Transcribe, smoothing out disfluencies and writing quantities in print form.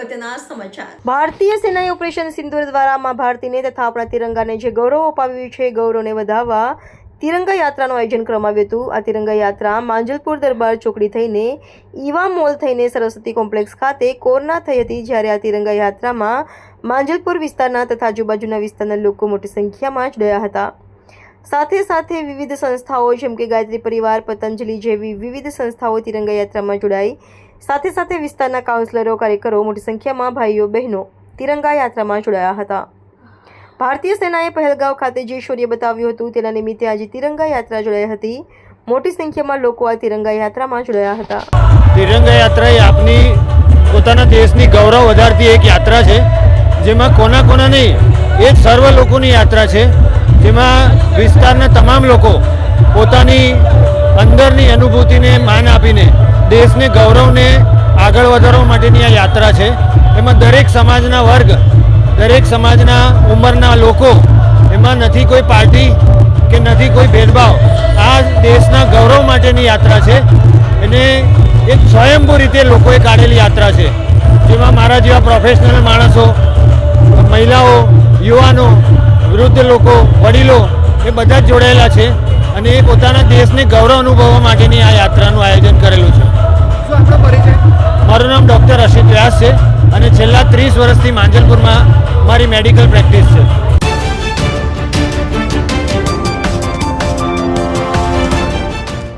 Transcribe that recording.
અગત્યના સમાચાર। ભારતીય સેનાએ ઓપરેશન સિંદૂર દ્વારા મા ભારતીને તથા આપણા તિરંગાને જે ગૌરવ અપાવ્યું છે, ગૌરવને વધારવા તિરંગા યાત્રાનું આયોજન કરવામાં આવ્યું હતું। આ તિરંગા યાત્રા માંજલપુર દરબાર ચોકડી થઈને ઈવા મોલ થઈને સરસ્વતી કોમ્પ્લેક્સ ખાતે કોરના થઈ હતી। જ્યારે આ તિરંગા યાત્રામાં માંજલપુર વિસ્તારના તથા આજુબાજુના વિસ્તારના લોકો મોટી સંખ્યામાં જોડાયા હતા। સાથે સાથે વિવિધ સંસ્થાઓ જેમ કે ગાયત્રી પરિવાર, પતંજલિ જેવી વિવિધ સંસ્થાઓ તિરંગા યાત્રામાં જોડાઈ। સાથે સાથે વિસ્તારના કાઉન્સિલરો, કાર્યકરો મોટી સંખ્યામાં ભાઈઓ બહેનો તિરંગા યાત્રામાં જોડાયા હતા। ભારતીય સેનાએ પહેલગાંવ ખાતે જે શૌર્ય બતાવ્યું હતું તેના નિમિત્તે આજે તિરંગા યાત્રા જોડાઈ હતી। મોટી સંખ્યામાં લોકો આ તિરંગા યાત્રામાં જોડાયા હતા। તિરંગા યાત્રા એ આપની પોતાના દેશની ગૌરવ વધારતી એક યાત્રા છે, જેમાં કોના કોના નહીં, એ સર્વ લોકોની યાત્રા છે, જેમાં વિસ્તારના તમામ લોકો પોતાની અંદરની અનુભૂતિને માન આપીને દેશને ગૌરવને આગળ વધારવા માટેની આ યાત્રા છે। એમાં દરેક સમાજના વર્ગ, દરેક સમાજના ઉંમરના લોકો, એમાં નથી કોઈ પાર્ટી કે નથી કોઈ ભેદભાવ, આ દેશના ગૌરવ માટેની યાત્રા છે અને એક સ્વયંભૂ રીતે લોકોએ કાઢેલી યાત્રા છે, જેમાં મારા જેવા પ્રોફેશનલ માણસો, મહિલાઓ, યુવાનો, વૃદ્ધ લોકો, વડીલો એ બધા જ જોડાયેલા છે અને એ પોતાના દેશને ગૌરવ અનુભવવા માટેની આ યાત્રાનું આયોજન કરેલું છે। મારું નામ ડૉક્ટર અશિત વ્યાસ છે અને છેલ્લા 30 વર્ષથી માંજલપુરમાં મારી મેડિકલ પ્રેક્ટિસ છે।